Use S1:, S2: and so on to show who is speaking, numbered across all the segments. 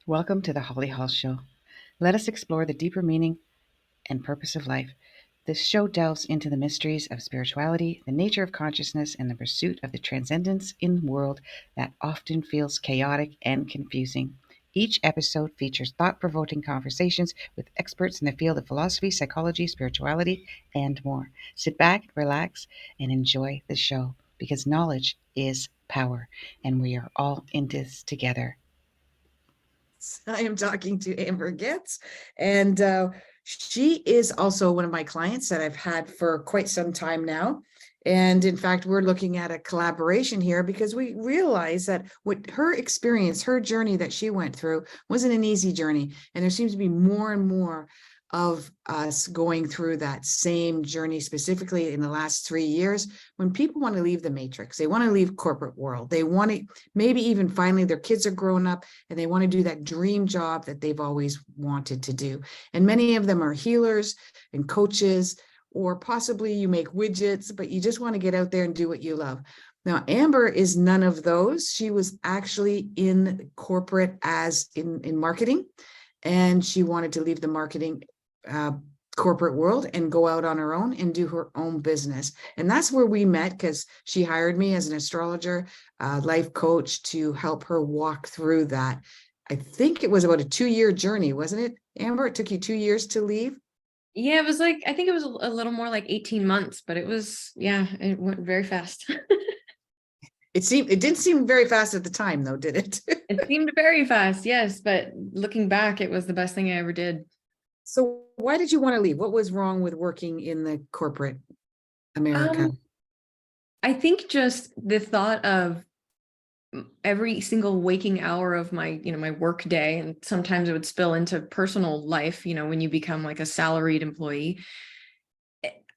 S1: Welcome to the Holly Hall Show. Let us explore the deeper meaning and purpose of life. This show delves into the mysteries of spirituality, the nature of consciousness, and the pursuit of the transcendence in a world that often feels chaotic and confusing. Each episode features thought provoking conversations with experts in the field of philosophy, psychology, spirituality, and more. Sit back, relax, and enjoy the show because knowledge is power, and we are all in this together.
S2: I am talking to Amber Getz, and she is also one of my clients that I've had for quite some time now. And in fact, we're looking at a collaboration here because we realize that what her experience, her journey that she went through wasn't an easy journey. And there seems to be more and more of us going through that same journey, specifically in the last 3 years, when people want to leave the matrix, they want to leave corporate world, they want to maybe even finally their kids are grown up and they want to do that dream job that they've always wanted to do. And many of them are healers and coaches, or possibly you make widgets, but you just want to get out there and do what you love. Now, Amber is none of those. She was actually in corporate as in marketing, and she wanted to leave the marketing corporate world and go out on her own and do her own business. And that's where we met, because she hired me as an astrologer, life coach, to help her walk through that. I think it was about a 2-year journey, wasn't it, Amber? It took you 2 years to leave.
S3: Yeah, it was like, I think it was a little more like 18 months, but it was, yeah, it went very fast.
S2: It didn't seem very fast at the time, though, did it?
S3: It seemed very fast, yes, but looking back, it was the best thing I ever did.
S2: So why did you want to leave? What was wrong with working in the corporate America?
S3: I think just the thought of every single waking hour of my work day, and sometimes it would spill into personal life, when you become like a salaried employee.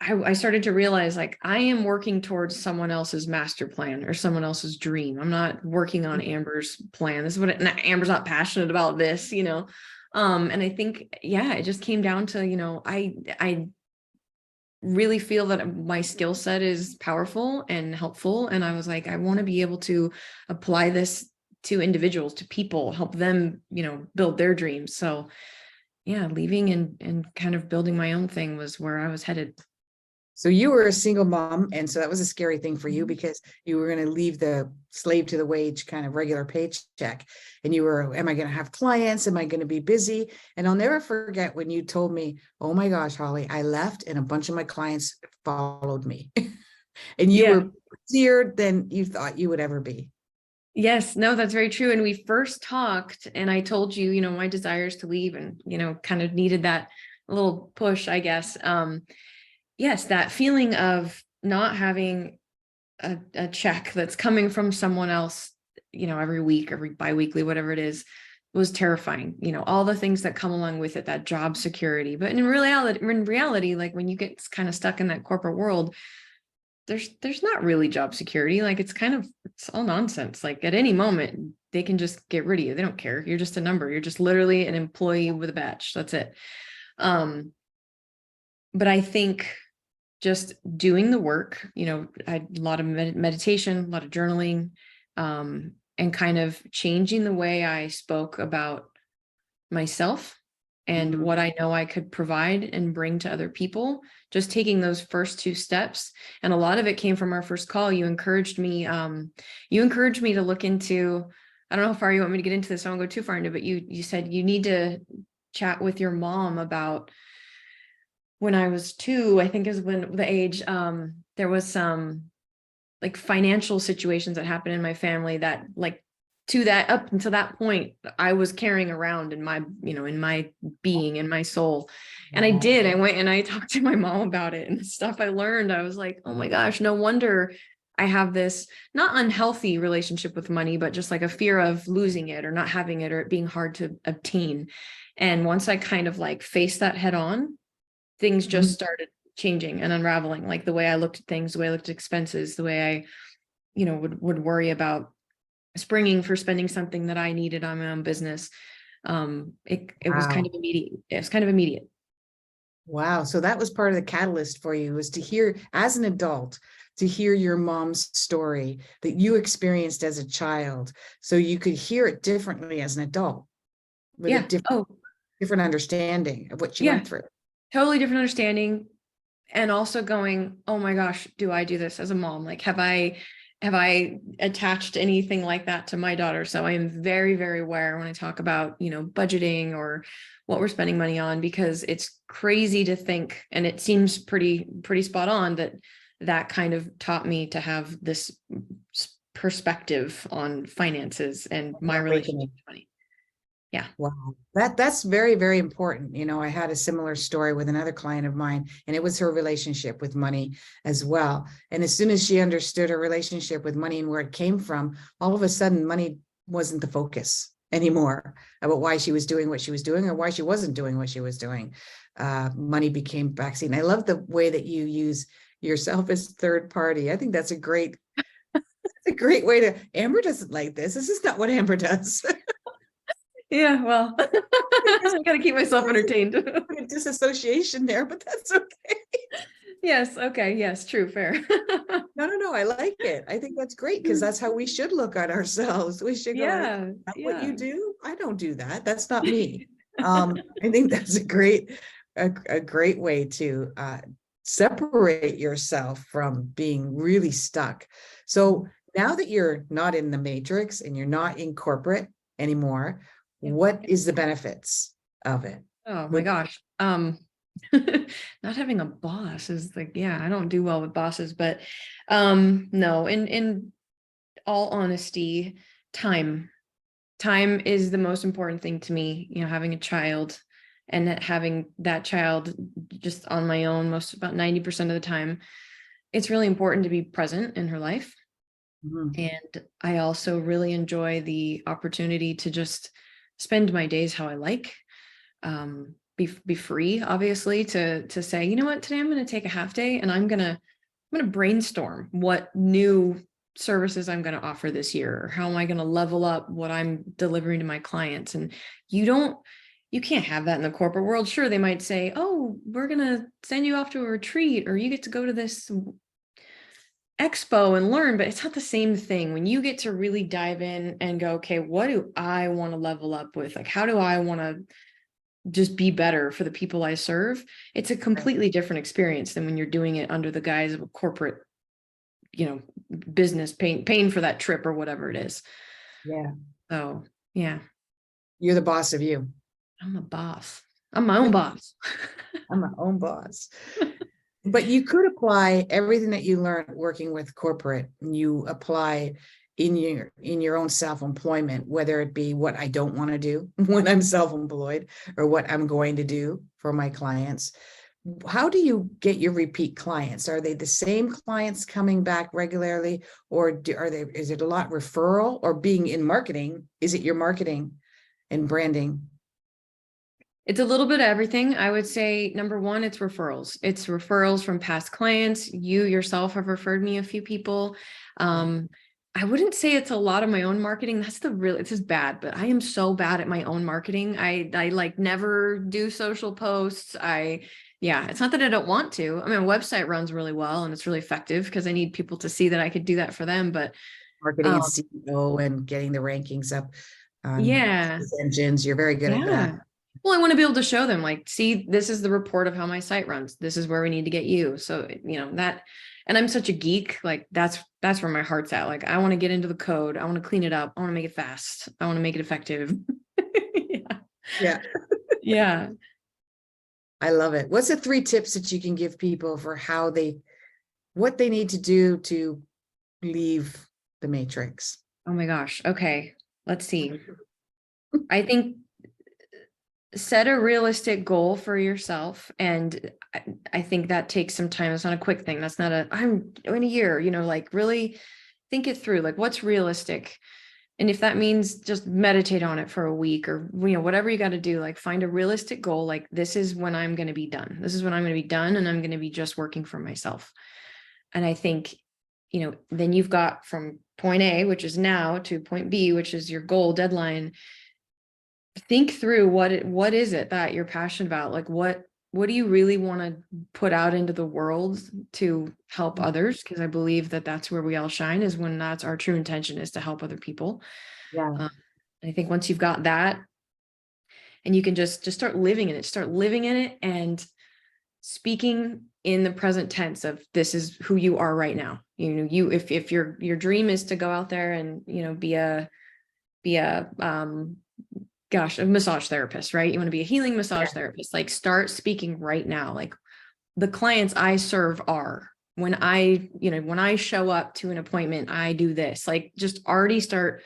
S3: I started to realize, like, I am working towards someone else's master plan or someone else's dream. I'm not working on Amber's plan. This is what Amber's not passionate about this. And I think, yeah, it just came down to, I really feel that my skill set is powerful and helpful. And I was like, I want to be able to apply this to individuals, to people, help them, build their dreams. So yeah, leaving and kind of building my own thing was where I was headed.
S2: So you were a single mom, and so that was a scary thing for you because you were going to leave the slave to the wage kind of regular paycheck. And you were, am I going to have clients? Am I going to be busy? And I'll never forget when you told me, oh my gosh, Holly, I left and a bunch of my clients followed me. And you
S3: Yeah.
S2: were busier than you thought you would ever be.
S3: Yes, no, that's very true. And we first talked and I told you, my desires to leave and, kind of needed that little push, I guess. Yes, that feeling of not having a check that's coming from someone else, every week, every biweekly, whatever it is, was terrifying. All the things that come along with it, that job security. But in reality, like when you get kind of stuck in that corporate world, there's not really job security. Like it's all nonsense. Like at any moment, they can just get rid of you. They don't care. You're just a number. You're just literally an employee with a badge. That's it. But I think just doing the work, I had a lot of meditation, a lot of journaling, and kind of changing the way I spoke about myself and what I know I could provide and bring to other people, just taking those first 2 steps. And a lot of it came from our first call. You encouraged me to look into, I don't know how far you want me to get into this. I won't go too far into it, but you said you need to chat with your mom about when I was 2, I think is when the age, there was some like financial situations that happened in my family that like up until that point, I was carrying around in my being, in my soul. And I went and I talked to my mom about it and the stuff I learned. I was like, oh my gosh, no wonder I have this not unhealthy relationship with money, but just like a fear of losing it or not having it or it being hard to obtain. And once I kind of like faced that head on, things just started changing and unraveling, like the way I looked at things, the way I looked at expenses, the way I, would worry about springing for spending something that I needed on my own business. It was kind of immediate. It was kind of immediate.
S2: Wow. So that was part of the catalyst for you, was to hear as an adult, to hear your mom's story that you experienced as a child, so you could hear it differently as an adult. with a
S3: Yeah. Oh,
S2: different understanding of what she
S3: yeah.
S2: went through.
S3: Totally different understanding. And also going, oh my gosh, do I do this as a mom? Like, have I attached anything like that to my daughter? So I am very, very aware when I talk about, budgeting or what we're spending money on, because it's crazy to think, and it seems pretty spot on, that kind of taught me to have this perspective on finances and my relationship with money. Yeah.
S2: Wow. That's very, very important. I had a similar story with another client of mine, and it was her relationship with money as well. And as soon as she understood her relationship with money and where it came from, all of a sudden money wasn't the focus anymore about why she was doing what she was doing or why she wasn't doing what she was doing. Money became backseat. And I love the way that you use yourself as third party. I think that's a great way to. Amber doesn't like this. This is not what Amber does.
S3: Yeah, well, I gotta keep myself entertained.
S2: A disassociation there, but that's okay.
S3: Yes. Okay. Yes. True. Fair.
S2: No, I like it. I think that's great because that's how we should look at ourselves. We should go,
S3: Yeah.
S2: "That's what
S3: Yeah.
S2: you do? I don't do that. That's not me." I think that's a great way to separate yourself from being really stuck. So now that you're not in the matrix and you're not in corporate anymore,
S3: Yep.
S2: what is the benefits of it?
S3: Oh my
S2: What
S3: gosh. Not having a boss is like, yeah, I don't do well with bosses, but no, in all honesty, time is the most important thing to me. Having a child and having that child just on my own about 90% of the time, it's really important to be present in her life.
S2: Mhm.
S3: And I also really enjoy the opportunity to just spend my days how I like. Be free, obviously, to say, you know what, today I'm going to take a half day and I'm going to brainstorm what new services I'm going to offer this year, or how am I going to level up what I'm delivering to my clients. And you can't have that in the corporate world. Sure, they might say, oh, we're going to send you off to a retreat, or you get to go to this expo and learn, but it's not the same thing when you get to really dive in and go, okay, what do I want to level up with? Like, how do I want to just be better for the people I serve? It's a completely different experience than when you're doing it under the guise of a corporate, business, paying for that trip or whatever it is.
S2: Yeah.
S3: So yeah,
S2: You're the boss of you.
S3: I'm a boss. I'm my own boss.
S2: I'm my own boss. But you could apply everything that you learned working with corporate, and you apply in your own self-employment, whether it be what I don't want to do when I'm self-employed or what I'm going to do for my clients. How do you get your repeat clients? Are they the same clients coming back regularly, or is it a lot referral, or being in marketing? Is it your marketing and branding?
S3: It's a little bit of everything. I would say number one, it's referrals. It's referrals from past clients. You yourself have referred me a few people. I wouldn't say it's a lot of my own marketing. This is bad, but I am so bad at my own marketing. I like never do social posts. It's not that I don't want to. I mean, my website runs really well and it's really effective because I need people to see that I could do that for them. But
S2: Marketing and CEO and getting the rankings up on
S3: yeah,
S2: engines. You're very good at that.
S3: Well, I want to be able to show them, like, see, this is the report of how my site runs. This is where we need to get you. So, that, and I'm such a geek, like that's where my heart's at. Like, I want to get into the code. I want to clean it up. I want to make it fast. I want to make it effective.
S2: Yeah.
S3: Yeah.
S2: I love it. What's the 3 tips that you can give people for what they need to do to leave the matrix?
S3: Oh my gosh. Okay. Let's see. I think set a realistic goal for yourself. And I think that takes some time. It's not a quick thing. That's not I'm in a year, like really think it through. Like, what's realistic? And if that means just meditate on it for a week, or, whatever you got to do, like find a realistic goal. Like, this is when I'm going to be done. This is when I'm going to be done. And I'm going to be just working for myself. And I think, then you've got from point A, which is now, to point B, which is your goal deadline. Think through what is it that you're passionate about? Like, what do you really want to put out into the world to help others? Because I believe that that's where we all shine, is when that's our true intention, is to help other people.
S2: Yeah.
S3: I think once you've got that, and you can just start living in it, and speaking in the present tense of this is who you are right now. If your dream is to go out there and, be a a massage therapist, right? You want to be a healing massage therapist, like start speaking right now. Like the clients I serve are, when I show up to an appointment, I do this, like just already start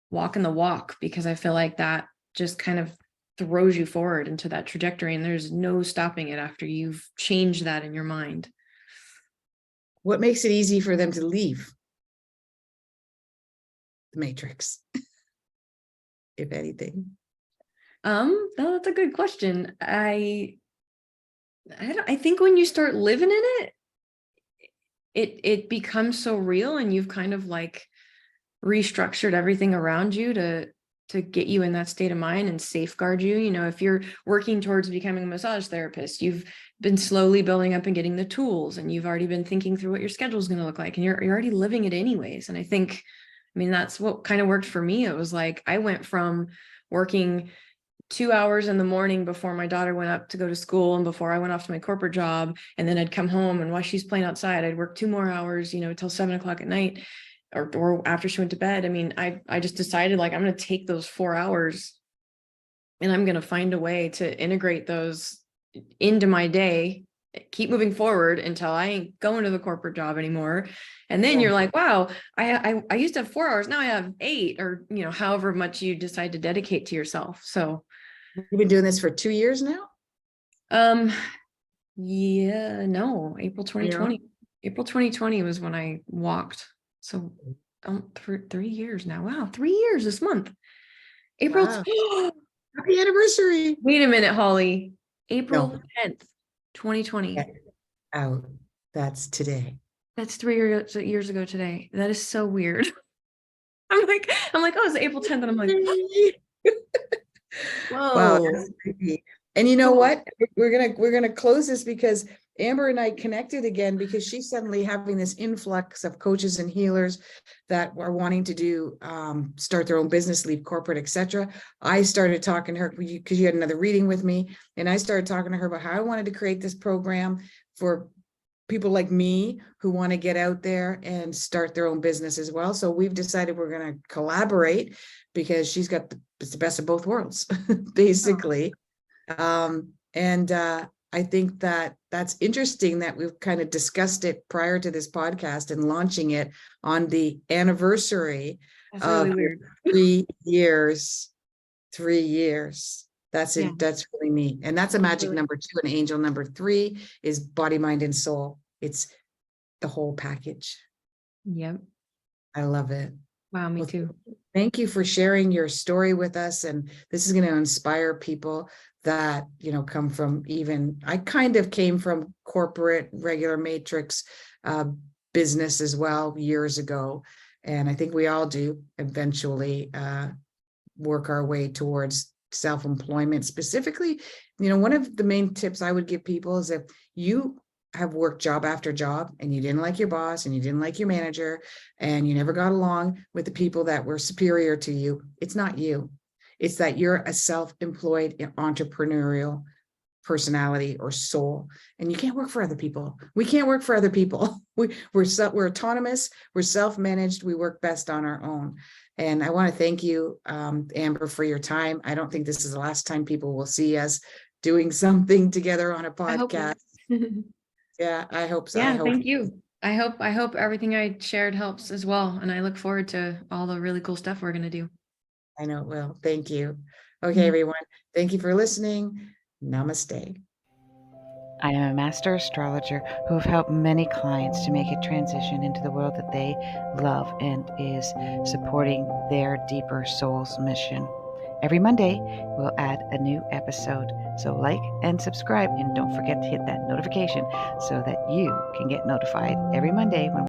S3: walking the walk, because I feel like that just kind of throws you forward into that trajectory, and there's no stopping it after you've changed that in your mind.
S2: What makes it easy for them to leave the matrix, if anything?
S3: No, that's a good question. I think when you start living in it, it becomes so real, and you've kind of like restructured everything around you to get you in that state of mind and safeguard you. If you're working towards becoming a massage therapist, you've been slowly building up and getting the tools, and you've already been thinking through what your schedule is going to look like, and you're already living it anyways. And I think, that's what kind of worked for me. It was like I went from working 2 hours in the morning before my daughter went up to go to school and before I went off to my corporate job, and then I'd come home, and while she's playing outside, I'd work 2 more hours, till 7 o'clock at night, or after she went to bed. I just decided, like, I'm going to take those 4 hours and I'm going to find a way to integrate those into my day, keep moving forward until I ain't going to the corporate job anymore. And then you're like, wow, I used to have 4 hours. Now I have 8, or, however much you decide to dedicate to yourself. So
S2: You've been doing this for 2 years now?
S3: Yeah, no, April 2020. April 2020 was when I walked. So 3 years now. Wow, 3 years this month. April.
S2: Wow. Happy anniversary.
S3: Wait a minute, Holly. April
S2: No.
S3: 10th, 2020.
S2: Out. That's today.
S3: That's 3 years ago today. That is so weird. I'm like, oh, it's April 10th, and I'm like, whoa.
S2: Wow, that's creepy. And you know what? We're gonna close this because Amber and I connected again, because she's suddenly having this influx of coaches and healers that are wanting to do start their own business, leave corporate, etc. I started talking to her because you had another reading with me, and I started talking to her about how I wanted to create this program for people like me who want to get out there and start their own business as well. So we've decided we're going to collaborate, because she's got the best of both worlds, basically. I think that that's interesting that we've kind of discussed it prior to this podcast and launching it on the anniversary of
S3: really weird.
S2: 3 years. 3 years. That's it. That's really neat. And that's a magic number 2. And angel number 3 is body, mind, and soul. It's the whole package.
S3: Yep.
S2: I love it.
S3: Wow, me too.
S2: Thank you for sharing your story with us. And this is going to inspire people that, come from I kind of came from corporate, regular matrix business as well years ago. And I think we all do eventually work our way towards self-employment. Specifically, one of the main tips I would give people is if you have worked job after job and you didn't like your boss and you didn't like your manager and you never got along with the people that were superior to you, it's not you. It's that you're a self-employed entrepreneurial personality or soul, and you can't work for other people. We can't work for other people. We're autonomous. We're self-managed. We work best on our own. And I want to thank you, Amber, for your time. I don't think this is the last time people will see us doing something together on a podcast. Yeah, I hope so.
S3: Yeah, thank you. I hope everything I shared helps as well. And I look forward to all the really cool stuff we're going to do.
S2: I know it will. Thank you. Okay, everyone. Thank you for listening. Namaste.
S1: I am a master astrologer who have helped many clients to make a transition into the world that they love and is supporting their deeper soul's mission. Every Monday, we'll add a new episode. So like and subscribe, and don't forget to hit that notification so that you can get notified every Monday when